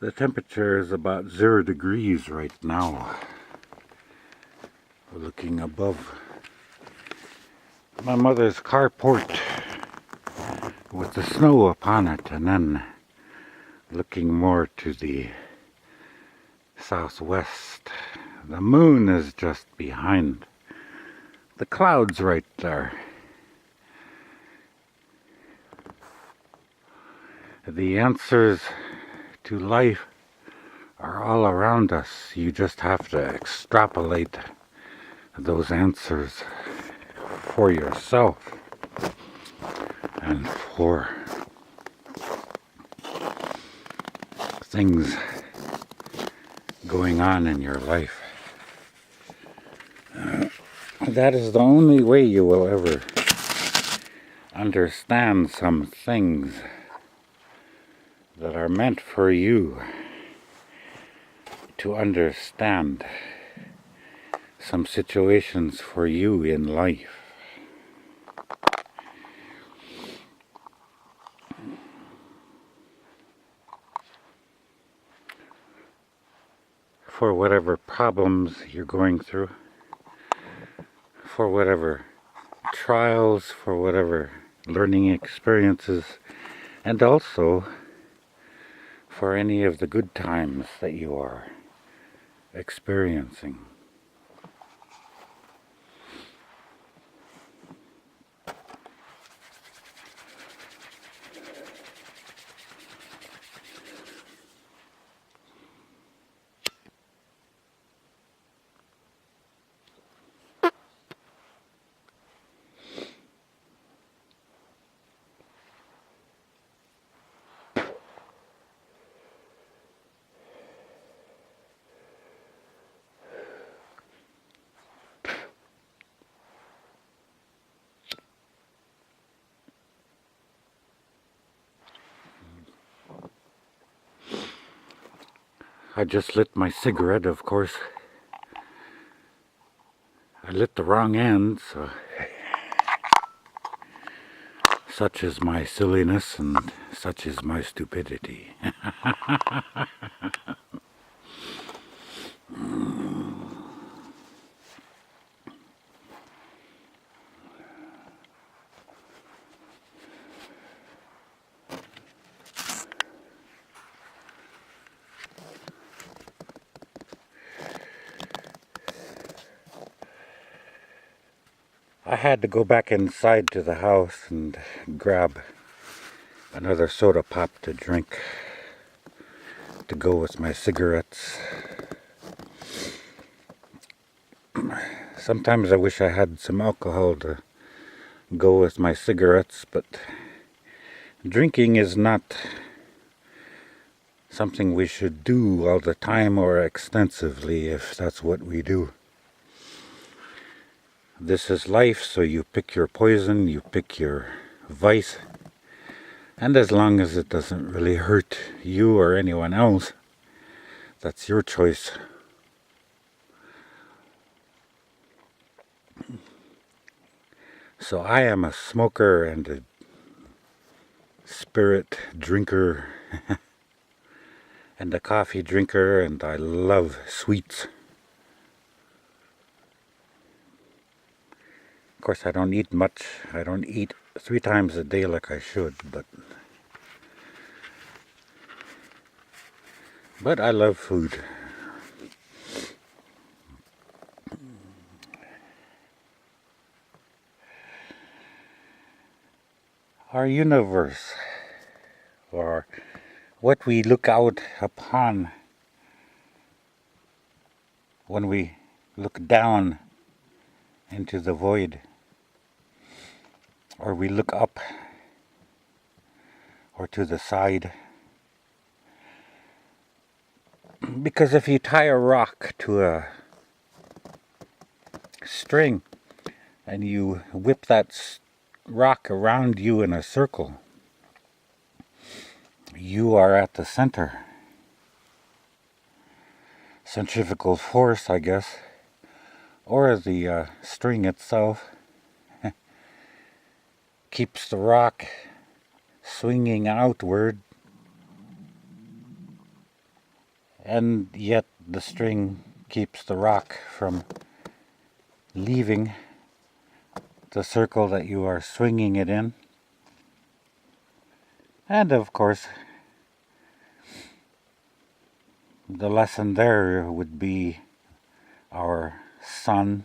The temperature is about 0 degrees right now. We're looking above my mother's carport with the snow upon it, and then looking more to the southwest. The moon is just behind the clouds right there. The answers to life are all around us. You just have to extrapolate those answers for yourself and for things going on in your life. That is the only way you will ever understand some things that are meant for you to understand, some situations for you in life. For whatever problems you're going through, for whatever trials, for whatever learning experiences, and also for any of the good times that you are experiencing. I just lit my cigarette, of course. I lit the wrong end, so such is my silliness and such is my stupidity. I had to go back inside to the house and grab another soda pop to drink to go with my cigarettes. Sometimes I wish I had some alcohol to go with my cigarettes, but drinking is not something we should do all the time or extensively if that's what we do. This is life, so you pick your poison, you pick your vice, and as long as it doesn't really hurt you or anyone else, that's your choice. So I am a smoker and a spirit drinker and a coffee drinker, and I love sweets. Of course, I don't eat much. I don't eat 3 times a day like I should, but I love food. Our universe, or what we look out upon when we look down into the void, or we look up or to the side. Because if you tie a rock to a string and you whip that rock around you in a circle, you are at the center. Centrifugal force, I guess, or the string itself keeps the rock swinging outward, and yet the string keeps the rock from leaving the circle that you are swinging it in. And of course, the lesson there would be our sun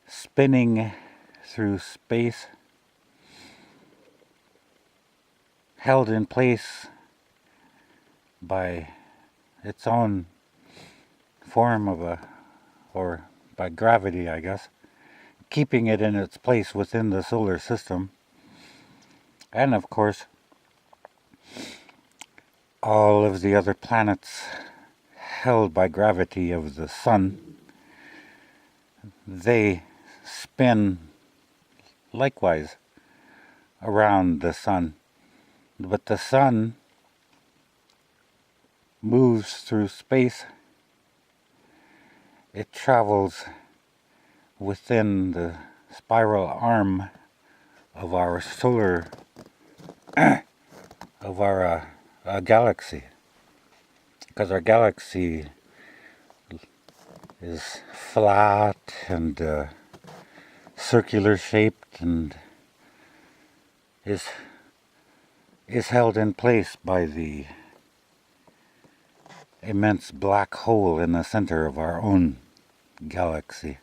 spinning through space, held in place by its own form of or by gravity, I guess, keeping it in its place within the solar system. And of course, all of the other planets held by gravity of the sun, they spin likewise around the sun. But the sun moves through space. It travels within the spiral arm of our solar, of our galaxy. Because our galaxy is flat and circular shaped and is held in place by the immense black hole in the center of our own galaxy.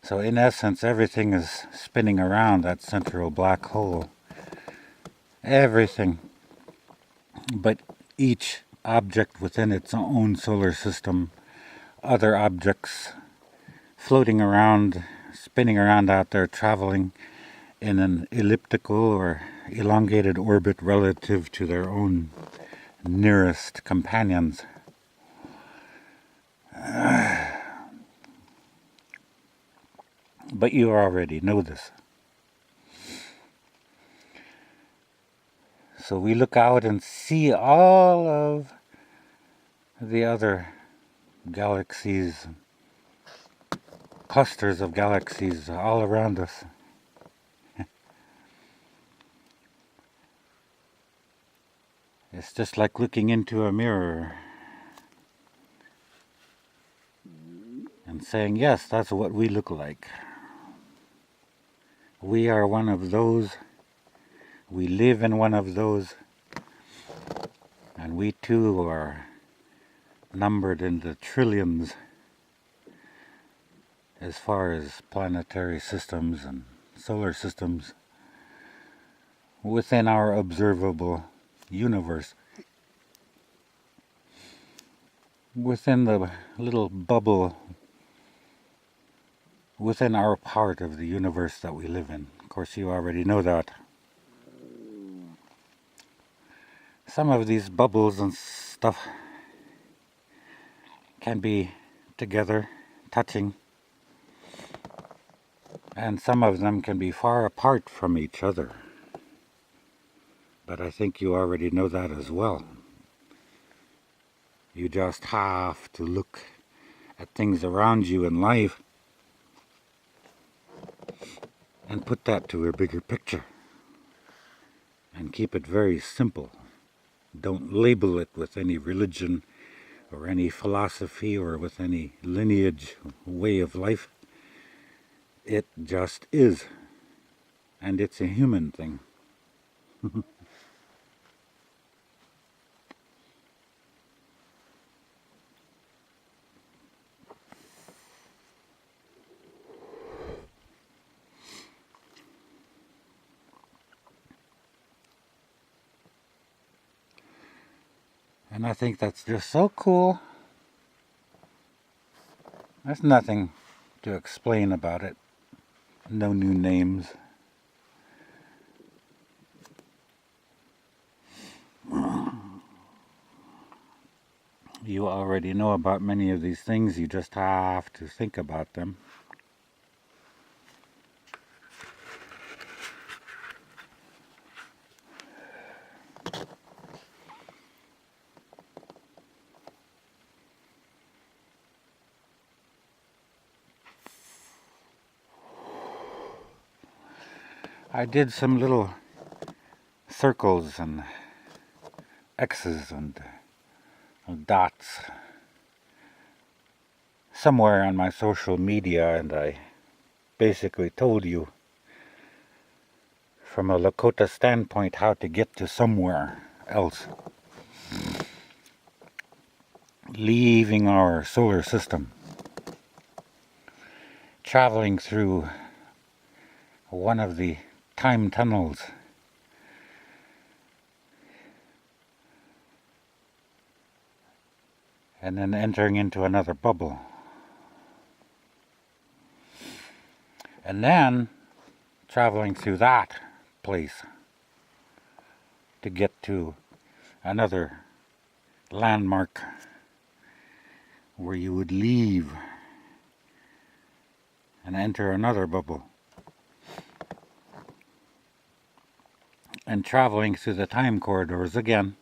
So in essence, everything is spinning around that central black hole. Everything. But each object within its own solar system, other objects floating around, spinning around out there, traveling in an elliptical or elongated orbit relative to their own nearest companions. But you already know this. So we look out and see all of the other galaxies, clusters of galaxies all around us. It's just like looking into a mirror and saying, yes, that's what we look like. We are one of those. We live in one of those. And we too are numbered in the trillions as far as planetary systems and solar systems within our observable universe. Within the little bubble, within our part of the universe that we live in. Of course, you already know that. Some of these bubbles and stuff can be together, touching, and some of them can be far apart from each other. But I think you already know that as well. You just have to look at things around you in life and put that to a bigger picture and keep it very simple. Don't label it with any religion or any philosophy or with any lineage way of life. It just is, and it's a human thing. And I think that's just so cool. There's nothing to explain about it. No new names. You already know about many of these things, you just have to think about them. I did some little circles and X's and dots somewhere on my social media, and I basically told you from a Lakota standpoint how to get to somewhere else, leaving our solar system, traveling through one of the time tunnels, and then entering into another bubble, and then traveling through that place to get to another landmark where you would leave and enter another bubble, and traveling through the time corridors again,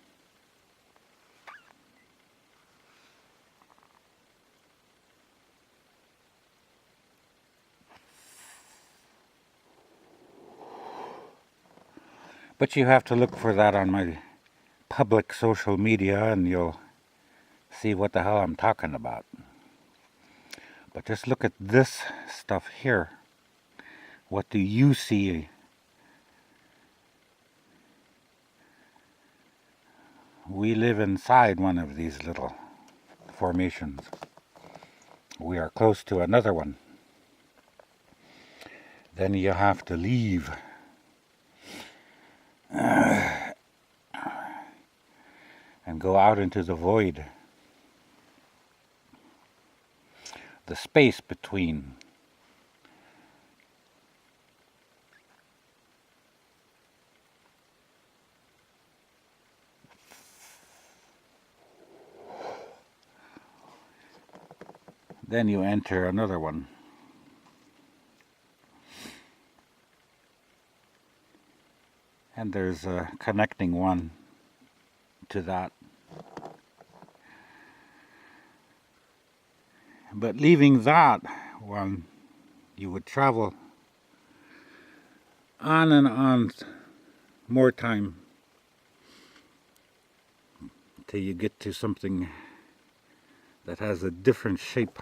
but you have to look for that on my public social media and you'll see what the hell I'm talking about. But just look at this stuff here. What do you see? We live inside one of these little formations. We are close to another one. Then you have to leave. And go out into the void. The space between. Then you enter another one. And there's a connecting one to that. But leaving that one, you would travel on and on more time till you get to something that has a different shape.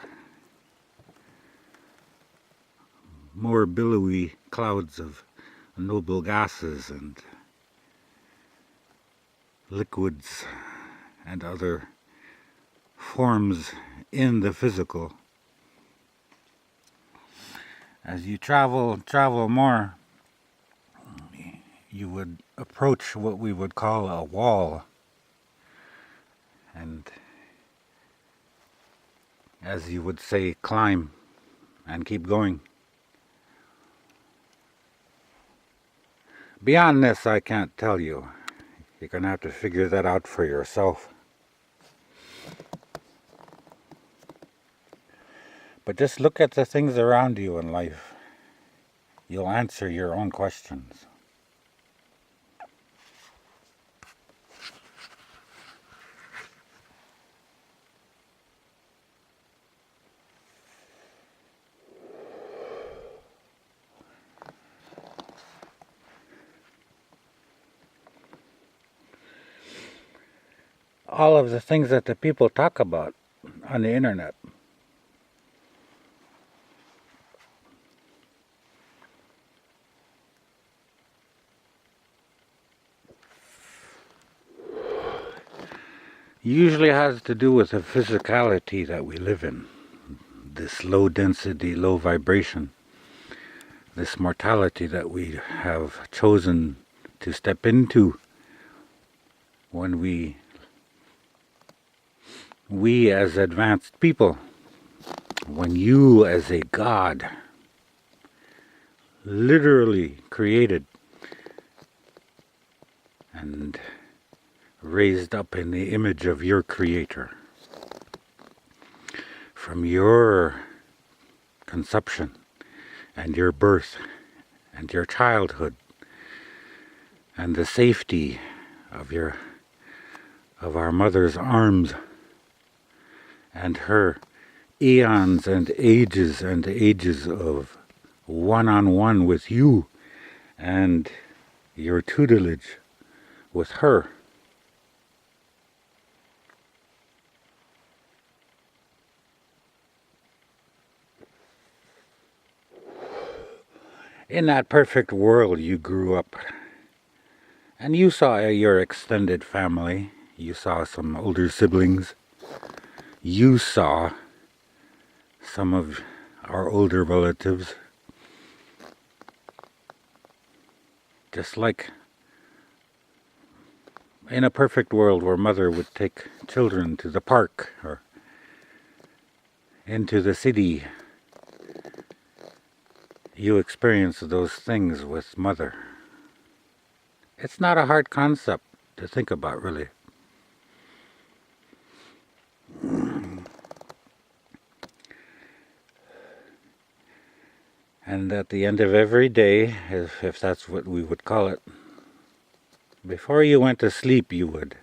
More billowy clouds of noble gases and liquids and other forms in the physical. As you travel more, you would approach what we would call a wall. And as you would say, climb and keep going. Beyond this, I can't tell you. You're going to have to figure that out for yourself. But just look at the things around you in life. You'll answer your own questions. All of the things that the people talk about on the internet. Usually has to do with the physicality that we live in. This low density, low vibration. This mortality that we have chosen to step into when we as advanced people, when you as a God literally created and raised up in the image of your Creator, from your conception and your birth and your childhood and the safety of our mother's arms and her eons and ages of one-on-one with you and your tutelage with her. In that perfect world you grew up, and you saw your extended family. You saw some older siblings. You saw some of our older relatives. Just like in a perfect world where mother would take children to the park or into the city, you experience those things with mother. It's not a hard concept to think about, really. And at the end of every day, if that's what we would call it, before you went to sleep, you would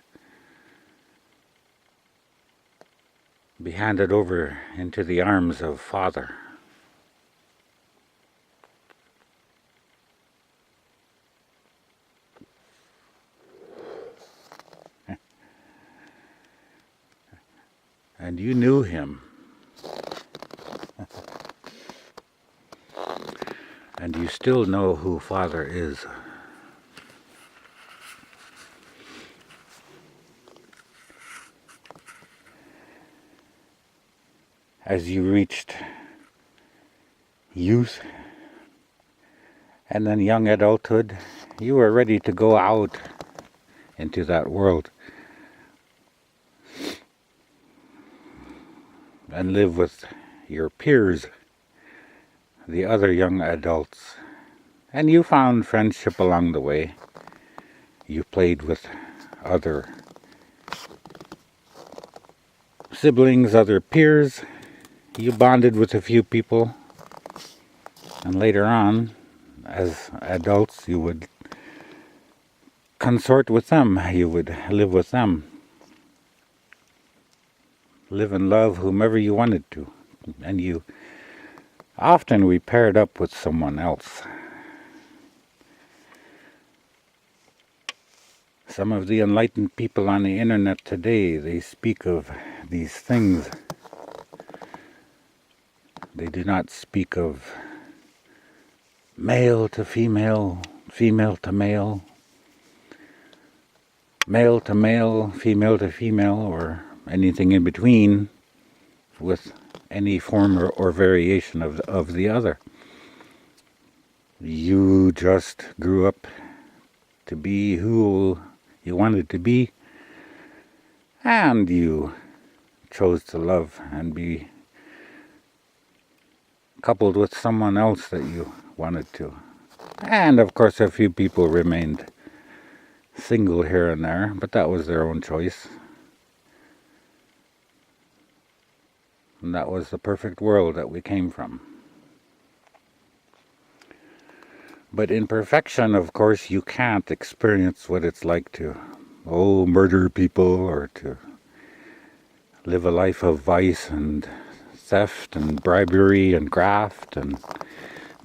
be handed over into the arms of Father. And you knew him. And you still know who Father is. As you reached youth and then young adulthood, you were ready to go out into that world and live with your peers, the other young adults. And you found friendship along the way. You played with other siblings, other peers. You bonded with a few people. And later on, as adults, you would consort with them. You would live with them. Live and love whomever you wanted to. And you often we paired up with someone else. Some of the enlightened people on the internet today, they speak of these things. They do not speak of male to female, female to male, male to male, female to female, or anything in between with any form or variation of the other. You just grew up to be who you wanted to be, and you chose to love and be coupled with someone else that you wanted to. And of course a few people remained single here and there, but that was their own choice. And that was the perfect world that we came from. But in perfection, of course, you can't experience what it's like to, murder people or to live a life of vice and theft and bribery and graft and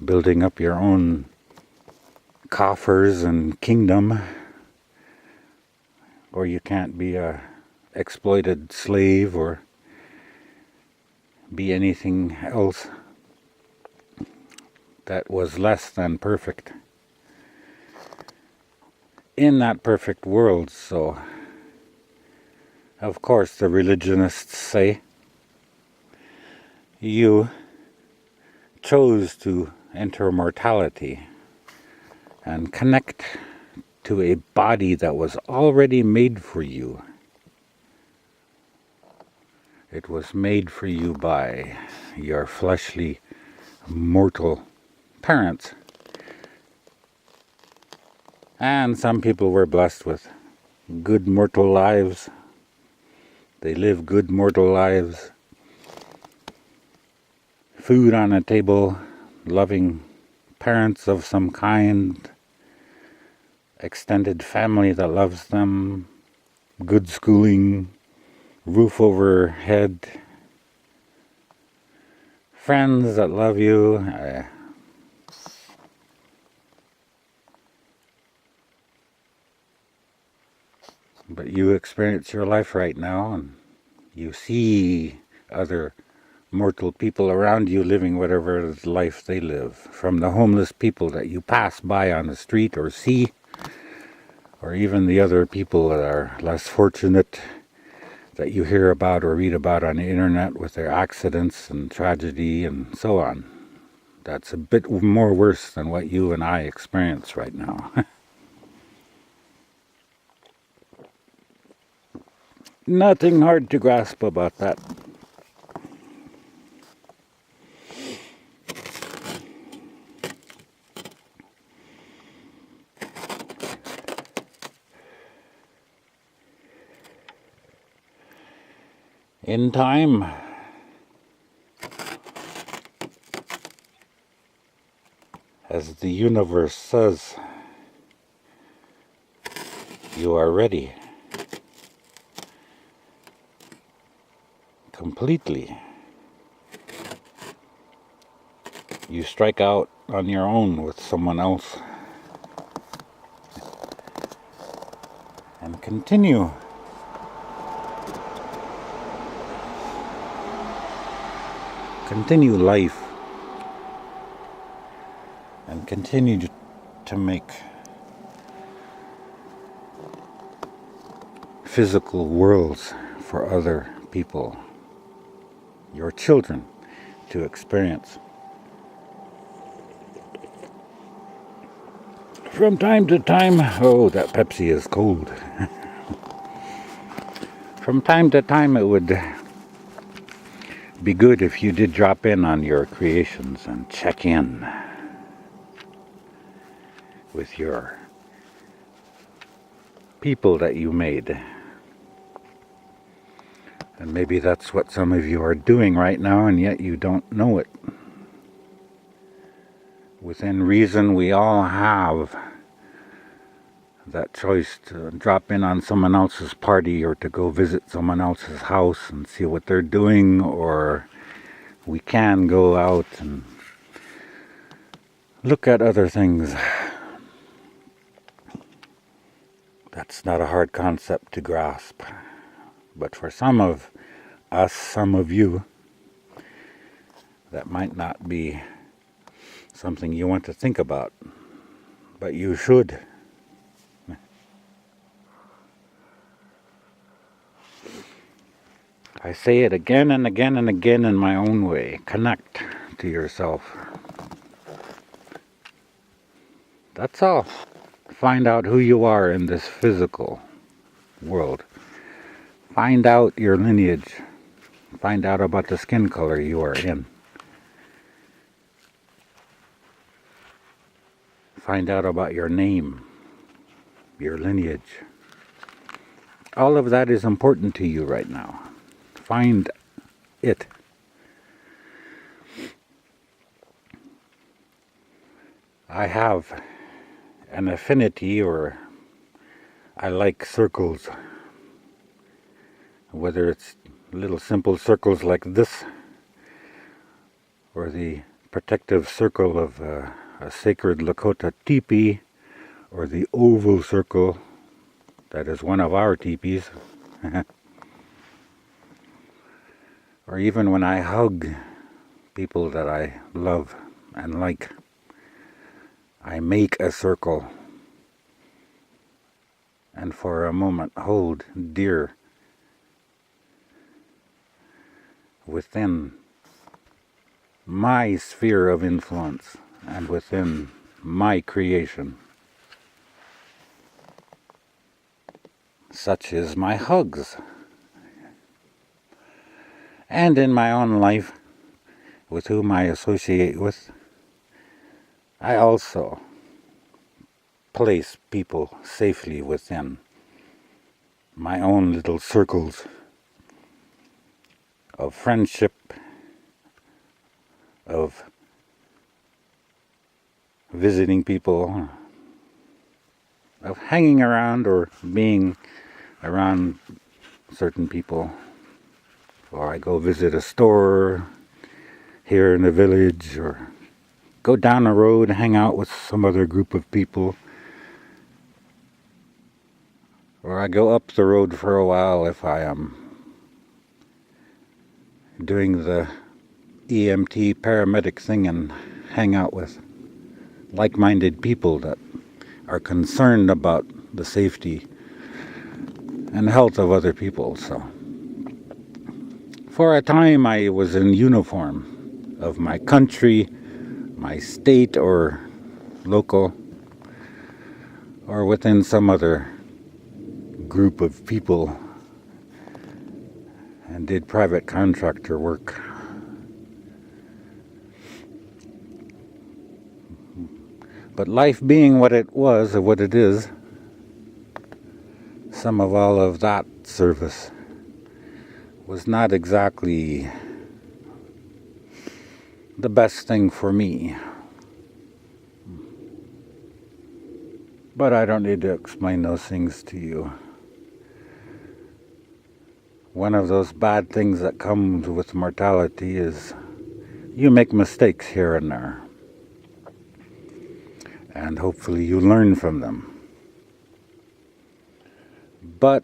building up your own coffers and kingdom. Or you can't be a exploited slave or be anything else that was less than perfect in that perfect world. So of course the religionists say you chose to enter mortality and connect to a body that was already made for you. It was made for you by your fleshly, mortal parents. And some people were blessed with good mortal lives. They live good mortal lives. Food on a table, loving parents of some kind, extended family that loves them, good schooling, roof over head, friends that love you. But you experience your life right now, and you see other mortal people around you living whatever life they live. From the homeless people that you pass by on the street or see, or even the other people that are less fortunate that you hear about or read about on the internet with their accidents and tragedy and so on. That's a bit more worse than what you and I experience right now. Nothing hard to grasp about that. In time, as the universe says, you are ready. Completely. You strike out on your own with someone else. And continue. Continue life. And continue to make physical worlds for other people, your children, to experience. From time to time, oh, that Pepsi is cold. From time to time, it would be good if you did drop in on your creations and check in with your people that you made. And maybe that's what some of you are doing right now, and yet you don't know it. Within reason, we all have that choice to drop in on someone else's party or to go visit someone else's house and see what they're doing, or we can go out and look at other things. That's not a hard concept to grasp. But for some of us, some of you, that might not be something you want to think about, but you should. I say it again and again and again in my own way. Connect to yourself. That's all. Find out who you are in this physical world. Find out your lineage. Find out about the skin color you are in. Find out about your name, your lineage. All of that is important to you right now. Find it. I have an affinity, or I like circles. Whether it's little simple circles like this, or the protective circle of a sacred Lakota teepee, or the oval circle that is one of our teepees. Or even when I hug people that I love and like, I make a circle and for a moment hold dear within my sphere of influence and within my creation. Such is my hugs. And in my own life, with whom I associate with, I also place people safely within my own little circles of friendship, of visiting people, of hanging around or being around certain people. Or I go visit a store here in the village, or go down the road and hang out with some other group of people. Or I go up the road for a while if I am doing the EMT paramedic thing and hang out with like-minded people that are concerned about the safety and health of other people. So for a time I was in uniform of my country, my state or local, or within some other group of people, and did private contractor work. But life being what it was, or what it is, some of all of that service was not exactly the best thing for me. But I don't need to explain those things to you. One of those bad things that comes with mortality is you make mistakes here and there. And hopefully you learn from them. But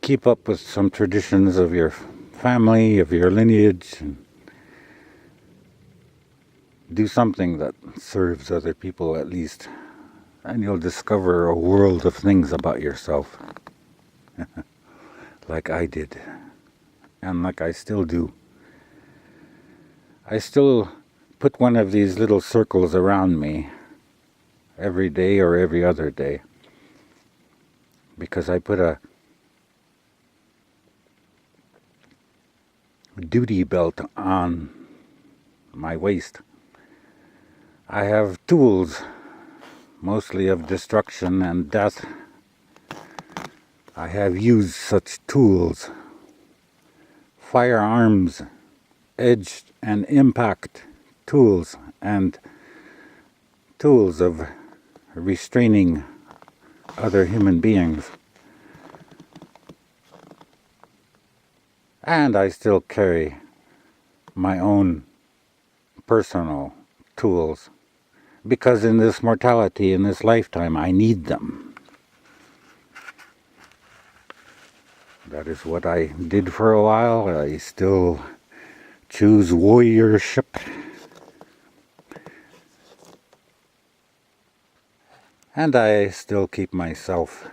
keep up with some traditions of your family, of your lineage, and do something that serves other people at least. And you'll discover a world of things about yourself. Like I did. And like I still do. I still put one of these little circles around me every day or every other day. Because I put a duty belt on my waist. I have tools, mostly of destruction and death. I have used such tools, firearms, edged and impact tools, and tools of restraining other human beings. And I still carry my own personal tools, because in this mortality, in this lifetime, I need them. That is what I did for a while. I still choose warriorship. And I still keep myself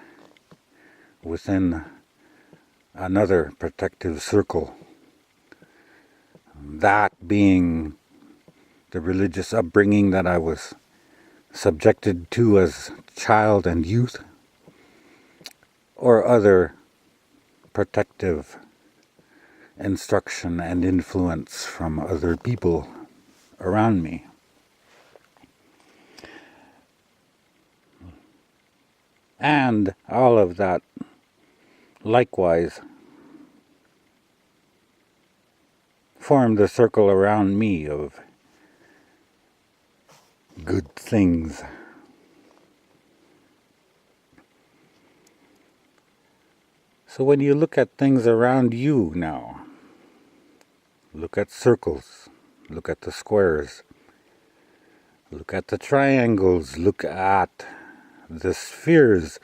within another protective circle. That being the religious upbringing that I was subjected to as child and youth, or other protective instruction and influence from other people around me. And all of that likewise formed a circle around me of good things. So when you look at things around you now, look at circles, look at the squares, look at the triangles, look at the spheres,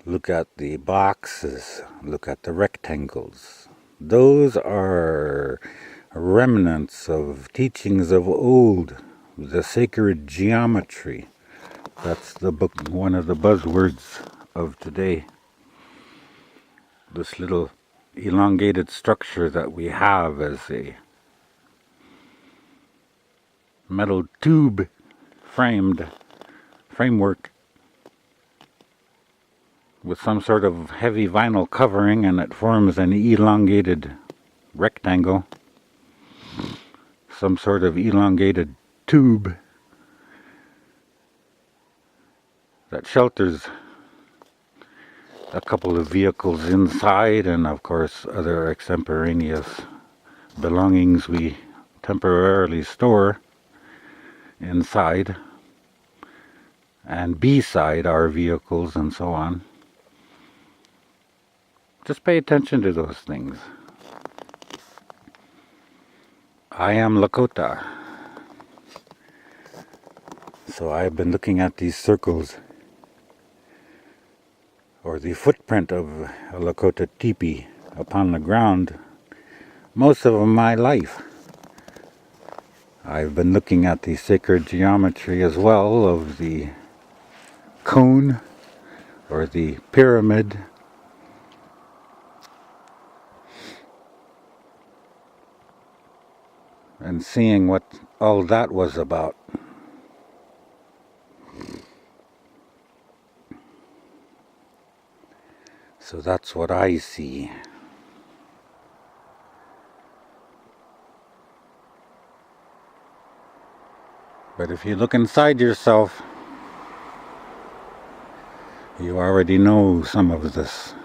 look at the boxes, look at the rectangles. Those are remnants of teachings of old, the sacred geometry. That's the book, one of the buzzwords of today. This little elongated structure that we have as a metal tube framework with some sort of heavy vinyl covering, and it forms an elongated rectangle, some sort of elongated tube that shelters a couple of vehicles inside, and of course other extemporaneous belongings we temporarily store inside, and beside our vehicles and so on. Just pay attention to those things. I am Lakota. So I've been looking at these circles, or the footprint of a Lakota teepee upon the ground most of my life. I've been looking at the sacred geometry as well of the cone or the pyramid, and seeing what all that was about. So that's what I see. But if you look inside yourself, you already know some of this.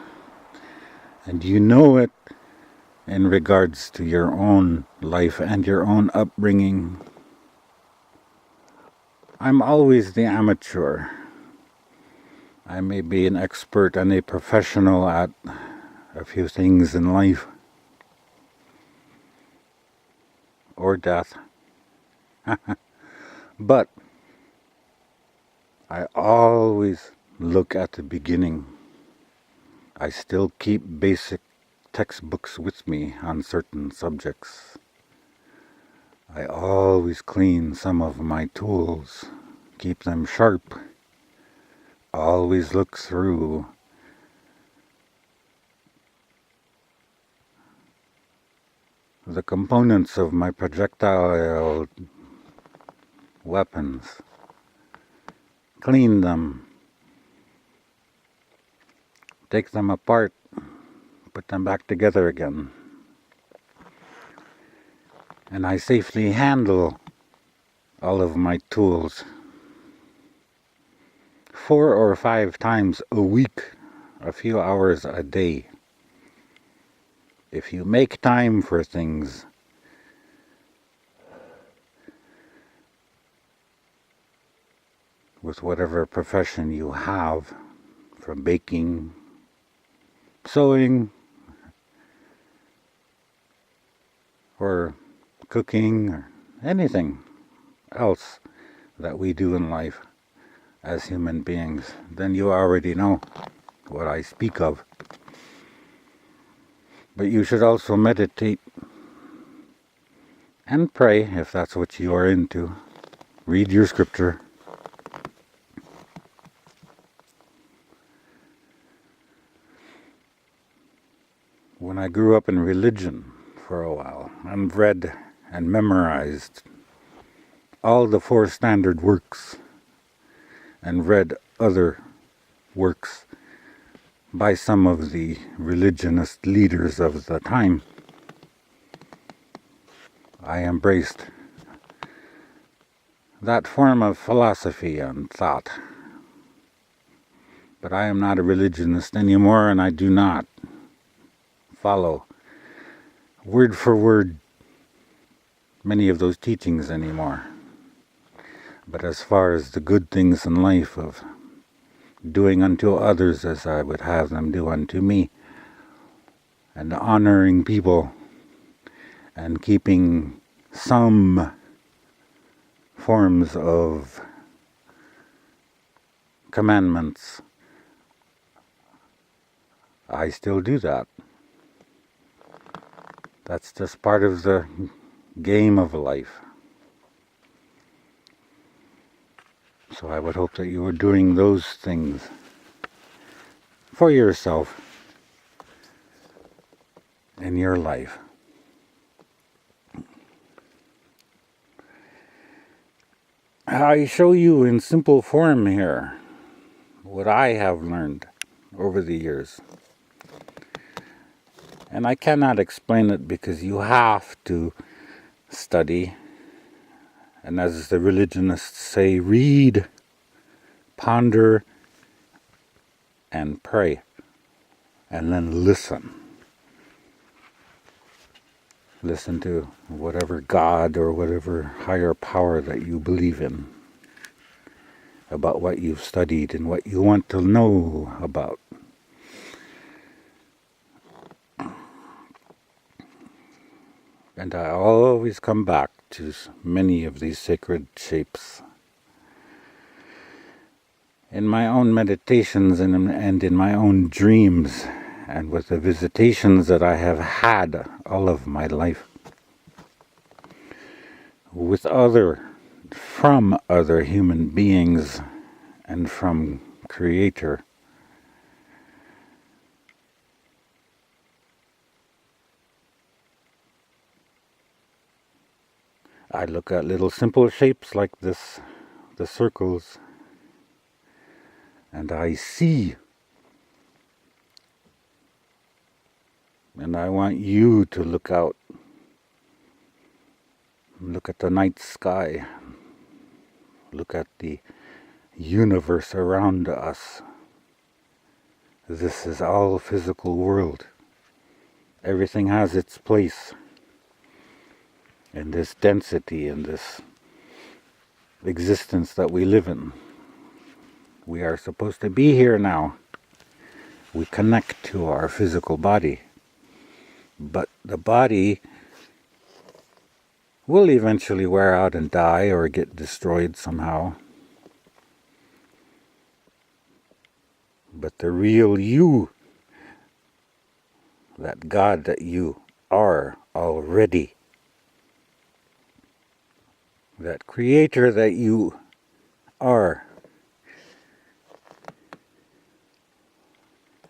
And you know it in regards to your own life and your own upbringing. I'm always the amateur. I may be an expert and a professional at a few things in life or death. But I always look at the beginning. I still keep basic textbooks with me on certain subjects. I always clean some of my tools, keep them sharp. Always look through the components of my projectile weapons. Clean them. Take them apart. Put them back together again. And I safely handle all of my tools 4 or 5 times a week, a few hours a day. If you make time for things, with whatever profession you have, from baking, sewing, or cooking, or anything else that we do in life as human beings, then you already know what I speak of. But you should also meditate and pray if that's what you are into. Read your scripture. When I grew up in religion for a while and read and memorized all the 4 standard works and read other works by some of the religionist leaders of the time, I embraced that form of philosophy and thought. But I am not a religionist anymore, and I do not follow word for word many of those teachings anymore. But as far as the good things in life of doing unto others as I would have them do unto me, and honoring people, and keeping some forms of commandments, I still do that. That's just part of the game of life. So I would hope that you were doing those things for yourself in your life. I show you in simple form here what I have learned over the years. And I cannot explain it because you have to study. And as the religionists say, read, ponder, and pray. And then listen. Listen to whatever God or whatever higher power that you believe in about what you've studied and what you want to know about. And I always come back to many of these sacred shapes in my own meditations and in my own dreams, and with the visitations that I have had all of my life, from other human beings and from Creator. I look at little simple shapes like this, the circles, and I see. And I want you to look out. Look at the night sky. Look at the universe around us. This is all physical world. Everything has its place in this density, in this existence that we live in. We are supposed to be here now. We connect to our physical body. But the body will eventually wear out and die or get destroyed somehow. But the real you, that God that you are already, that Creator that you are,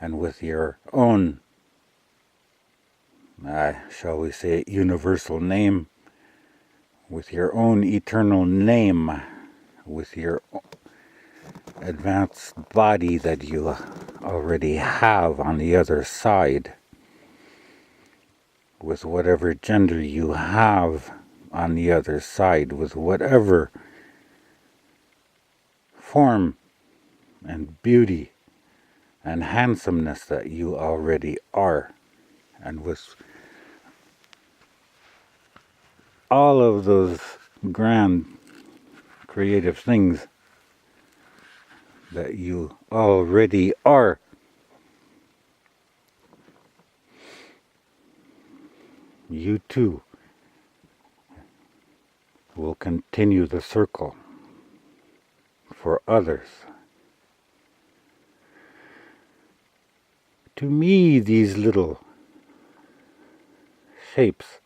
and with your own, shall we say it, universal name, with your own eternal name, with your advanced body that you already have on the other side, with whatever gender you have on the other side, with whatever form and beauty and handsomeness that you already are, and with all of those grand creative things that you already are. You too will continue the circle for others. To me, these little shapes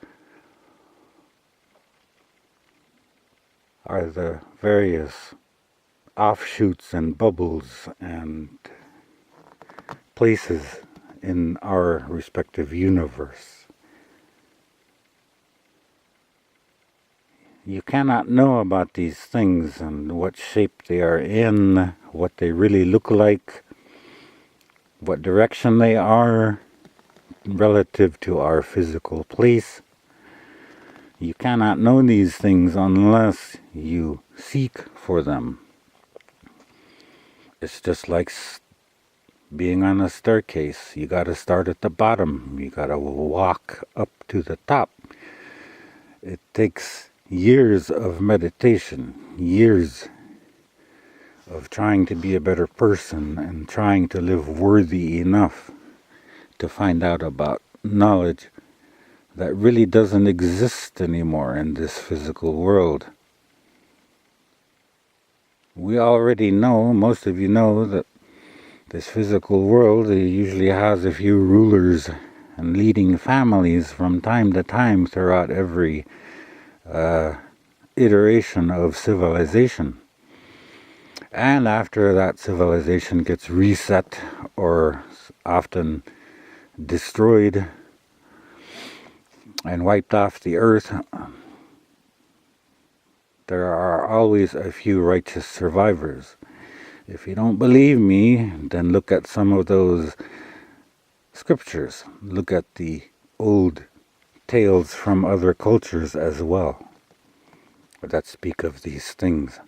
are the various offshoots and bubbles and places in our respective universe. You cannot know about these things and what shape they are in, what they really look like, what direction they are relative to our physical place. You cannot know these things unless you seek for them. It's just like being on a staircase. You got to start at the bottom. You got to walk up to the top. It takes years of meditation, years of trying to be a better person and trying to live worthy enough to find out about knowledge that really doesn't exist anymore in this physical world. We already know, most of you know, that this physical world usually has a few rulers and leading families from time to time throughout every iteration of civilization. And after that civilization gets reset or often destroyed and wiped off the earth, there are always a few righteous survivors. If you don't believe me, then look at some of those scriptures. Look at the old tales from other cultures as well that speak of these things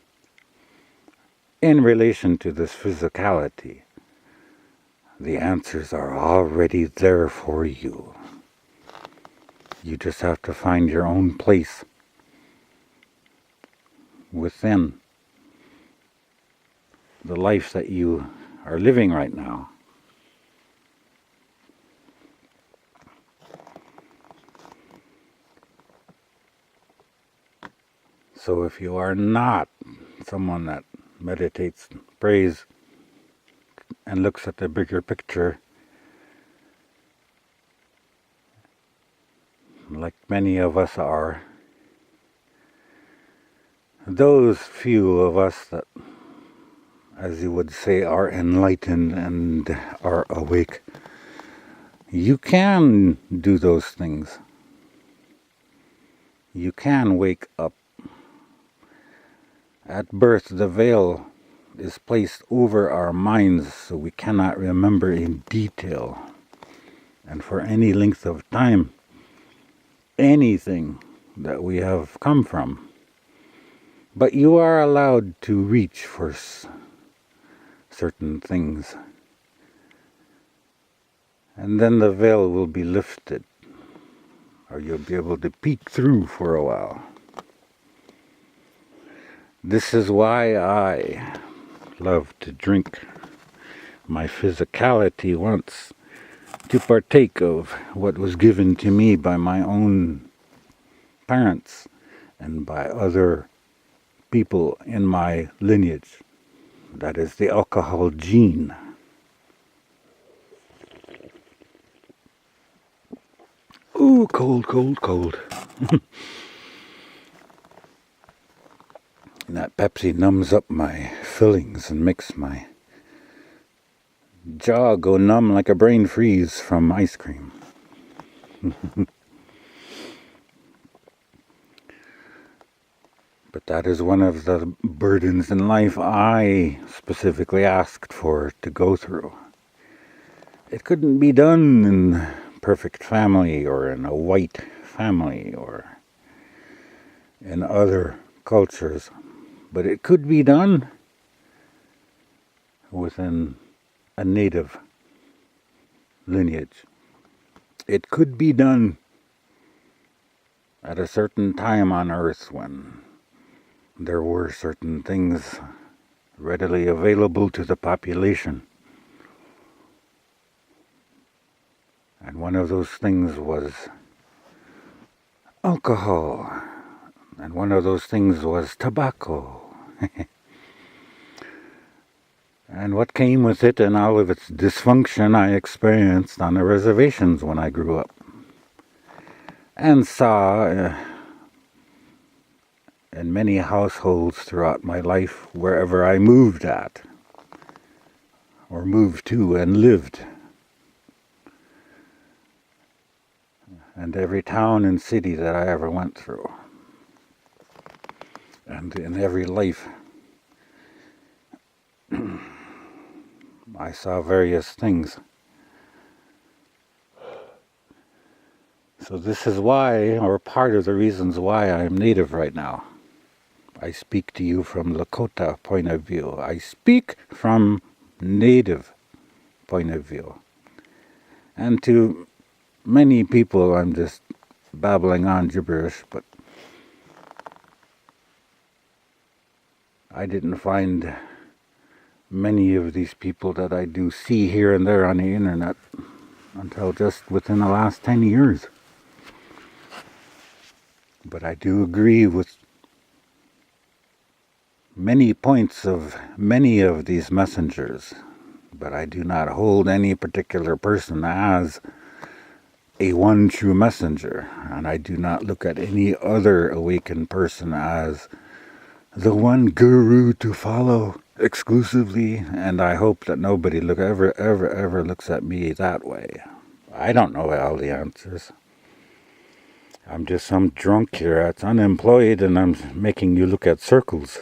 in relation to this physicality. The answers are already there for you. You just have to find your own place within the life that you are living right now. So if you are not someone that meditates, prays, and looks at the bigger picture, like many of us are, those few of us that, as you would say, are enlightened and are awake, you can do those things. You can wake up. At birth, the veil is placed over our minds so we cannot remember in detail, and for any length of time, anything that we have come from. But you are allowed to reach for certain things. And then the veil will be lifted, or you'll be able to peek through for a while. This is why I love to drink. My physicality wants to partake of what was given to me by my own parents and by other people in my lineage. That is the alcohol gene. Ooh, cold, cold, cold. And that Pepsi numbs up my fillings and makes my jaw go numb like a brain freeze from ice cream. But that is one of the burdens in life I specifically asked for to go through. It couldn't be done in perfect family or in a white family or in other cultures, but it could be done within a native lineage. It could be done at a certain time on Earth when there were certain things readily available to the population. And one of those things was alcohol. And one of those things was tobacco. And what came with it and all of its dysfunction I experienced on the reservations when I grew up. And saw in many households throughout my life, wherever I moved at, or moved to and lived. And every town and city that I ever went through. And in every life, I saw various things. So this is why, or part of the reasons why I'm native right now. I speak to you from Lakota point of view. I speak from native point of view. And to many people, I'm just babbling on gibberish, but I didn't find many of these people that I do see here and there on the internet until just within the last 10 years. But I do agree with many points of many of these messengers, but I do not hold any particular person as a one true messenger, and I do not look at any other awakened person as the one guru to follow exclusively, and I hope that nobody ever looks at me that way. I don't know all the answers. I'm just some drunk here that's unemployed, and I'm making you look at circles.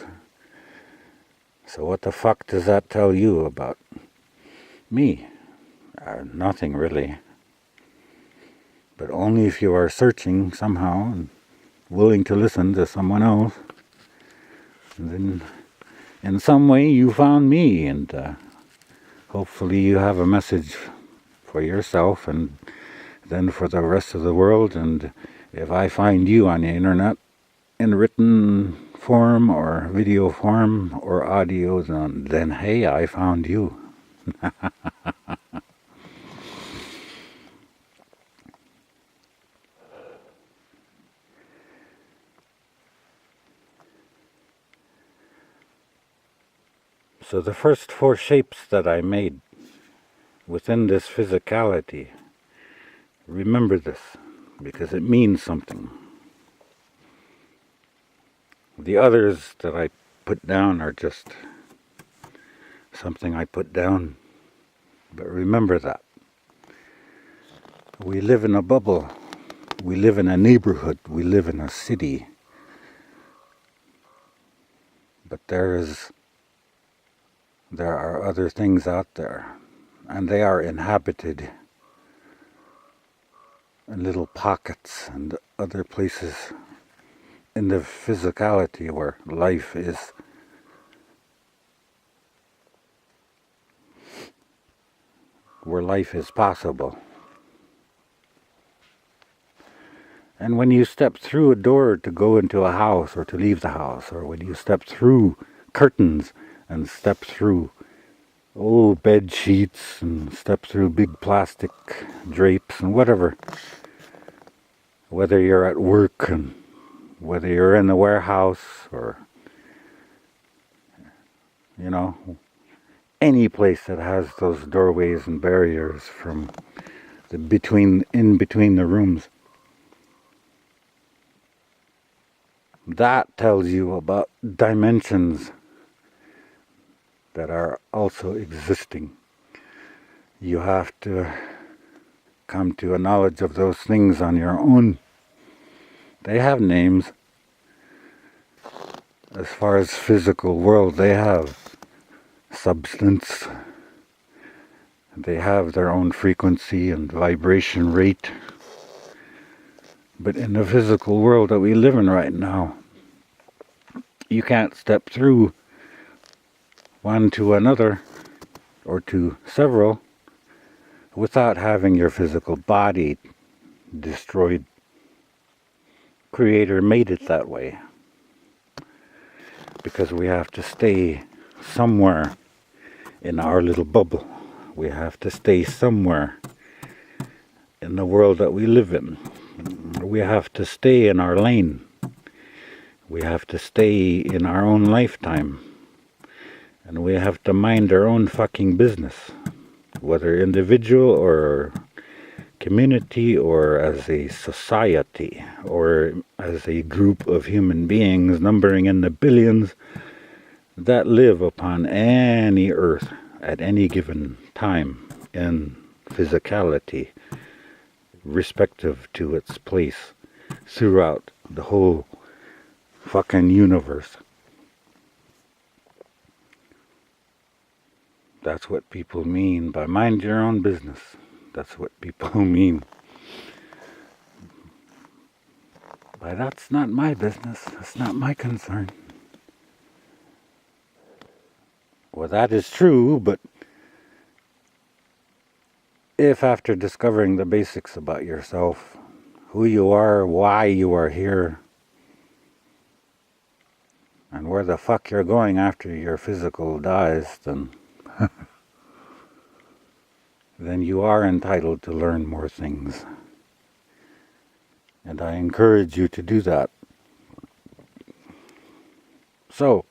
So what the fuck does that tell you about me? Nothing really. But only if you are searching somehow and willing to listen to someone else. And then in some way you found me, and hopefully you have a message for yourself and then for the rest of the world. And if I find you on the internet in written form or video form or audio, then hey, I found you. So the first 4 shapes that I made within this physicality. Remember this, because it means something. The others that I put down are just something I put down. But remember that. We live in a bubble. We live in a neighborhood. We live in a city. But there are other things out there. And they are inhabited in little pockets and other places in the physicality where life is possible. And when you step through a door to go into a house or to leave the house, or when you step through curtains and step through bed sheets and step through big plastic drapes and whatever, whether you're at work and whether you're in the warehouse or, any place that has those doorways and barriers from in between the rooms. That tells you about dimensions that are also existing. You have to come to a knowledge of those things on your own. They have names. As far as physical world, they have substance. They have their own frequency and vibration rate. But in the physical world that we live in right now, you can't step through one to another or to several without having your physical body destroyed. Creator made it that way because we have to stay somewhere in our little bubble. We have to stay somewhere in the world that we live in. We have to stay in our lane. We have to stay in our own lifetime. And we have to mind our own fucking business. Whether individual or community or as a society or as a group of human beings numbering in the billions that live upon any earth at any given time in physicality, respective to its place throughout the whole fucking universe. That's what people mean by mind your own business. That's what people mean by that's not my business. That's not my concern. Well, that is true, but if after discovering the basics about yourself, who you are, why you are here, and where the fuck you're going after your physical dies, then you are entitled to learn more things. And I encourage you to do that. So,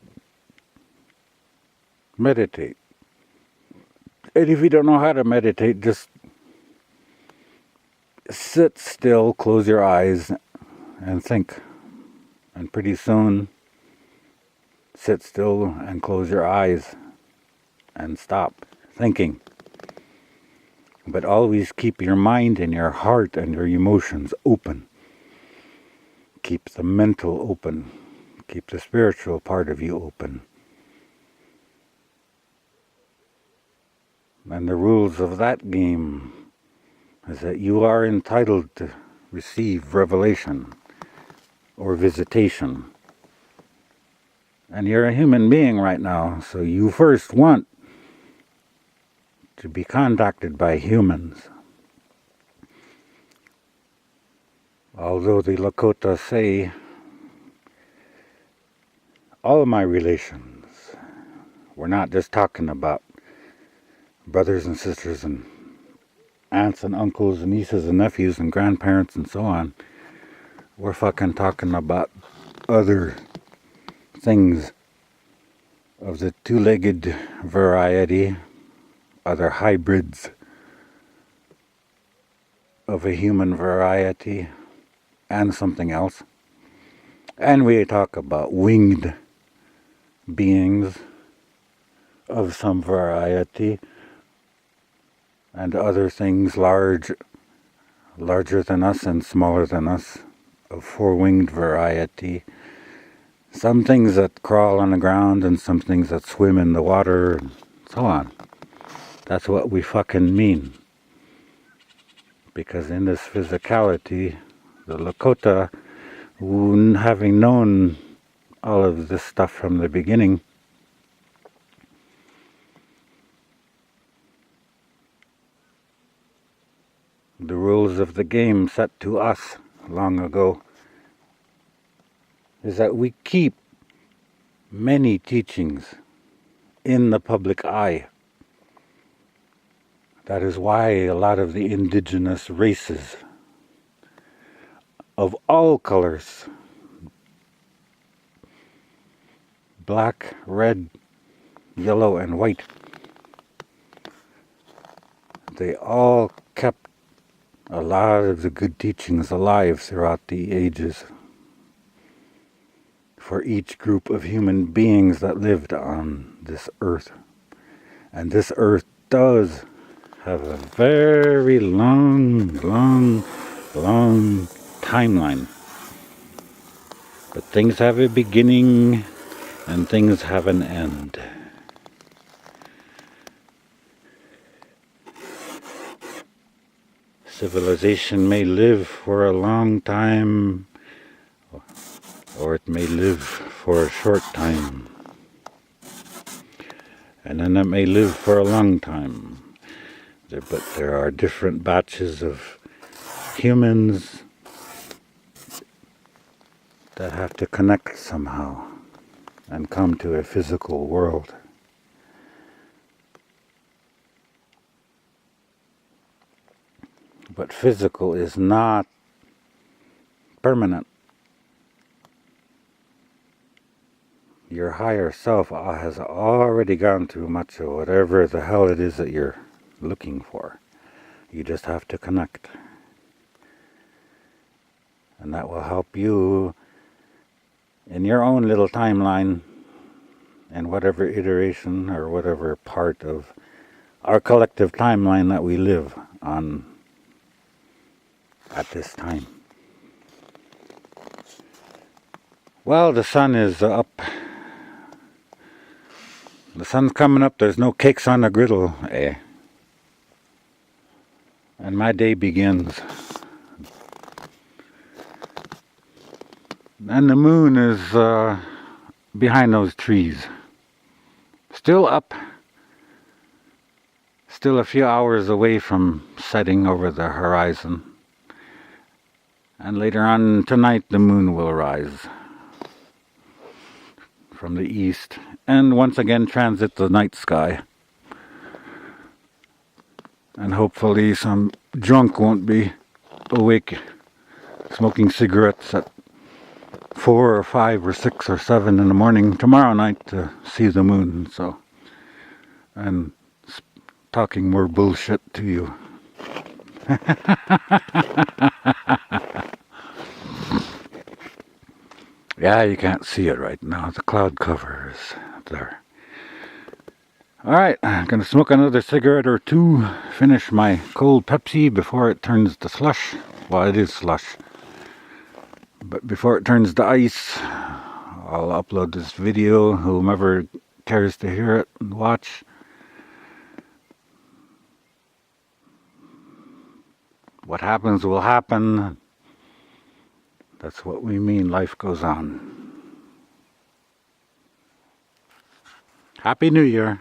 meditate. And if you don't know how to meditate, just sit still, close your eyes, and think. And pretty soon, sit still and close your eyes and stop thinking. But always keep your mind and your heart and your emotions open. Keep the mental open. Keep the spiritual part of you open. And the rules of that game is that you are entitled to receive revelation or visitation. And you're a human being right now, so you first want to be contacted by humans. Although the Lakota say, all of my relations, we're not just talking about brothers and sisters and aunts and uncles and nieces and nephews and grandparents and so on. We're fucking talking about other things of the two-legged variety, other hybrids of a human variety and something else. And we talk about winged beings of some variety and other things larger than us and smaller than us, of four-winged variety. Some things that crawl on the ground and some things that swim in the water and so on. That's what we fucking mean. Because in this physicality, the Lakota, having known all of this stuff from the beginning, the rules of the game set to us long ago is that we keep many teachings in the public eye. That is why a lot of the indigenous races of all colors, black, red, yellow, and white, they all kept a lot of the good teachings alive throughout the ages for each group of human beings that lived on this earth. And this earth does have a very long timeline. But things have a beginning and things have an end. Civilization may live for a long time, or it may live for a short time. And then it may live for a long time. But there are different batches of humans that have to connect somehow and come to a physical world. But physical is not permanent. Your higher self has already gone through much of whatever the hell it is that you're looking for. You just have to connect. And that will help you in your own little timeline and whatever iteration or whatever part of our collective timeline that we live on at this time. Well, the sun is up. The sun's coming up. There's no cakes on the griddle, eh? And my day begins. And the moon is behind those trees. Still up. Still a few hours away from setting over the horizon. And later on tonight the moon will rise from the east and once again transit the night sky. And hopefully some drunk won't be awake smoking cigarettes at 4 or 5 or 6 or 7 in the morning tomorrow night to see the moon. So, and talking more bullshit to you. Yeah, you can't see it right now. The cloud cover is there. Alright, I'm going to smoke another cigarette or two, finish my cold Pepsi before it turns to slush. Well, it is slush. But before it turns to ice, I'll upload this video, whomever cares to hear it and watch. What happens will happen. That's what we mean, life goes on. Happy New Year.